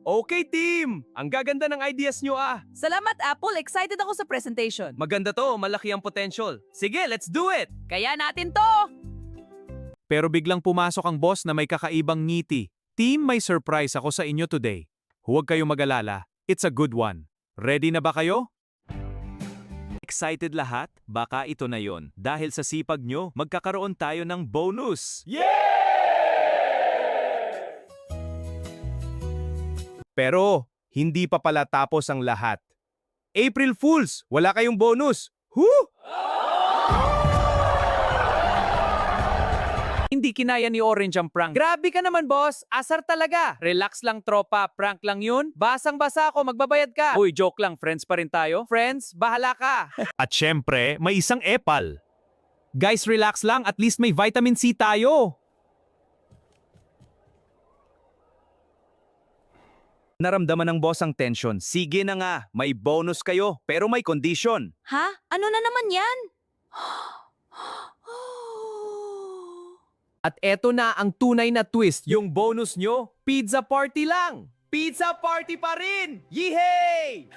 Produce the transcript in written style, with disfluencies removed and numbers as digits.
Okay, team! Ang gaganda ng ideas nyo ah! Salamat, Apple. Excited ako sa presentation. Maganda to, malaki ang potential. Sige, let's do it! Kaya natin to! Pero biglang pumasok ang boss na may kakaibang ngiti. Team, may surprise ako sa inyo today. Huwag kayong mag-alala. It's a good one. Ready na ba kayo? Excited lahat? Baka ito na yon. Dahil sa sipag nyo, magkakaroon tayo ng bonus. Pero, hindi pa pala tapos ang lahat. April Fools! Wala kayong bonus! Woo! Hindi kinaya ni Orange ang prank. Grabe ka naman, boss. Asar talaga. Relax lang, tropa. Prank lang yun. Basang-basa ako. Magbabayad ka. Uy, joke lang. Friends pa rin tayo. Friends, bahala ka. At syempre, may isang epal. Guys, relax lang. At least may vitamin C tayo. Naramdaman ng boss ang tension. Sige na nga, may bonus kayo, pero may condition. Ha? Ano na naman yan? At eto na ang tunay na twist. Yung bonus nyo, pizza party lang! Pizza party pa rin! Yehey!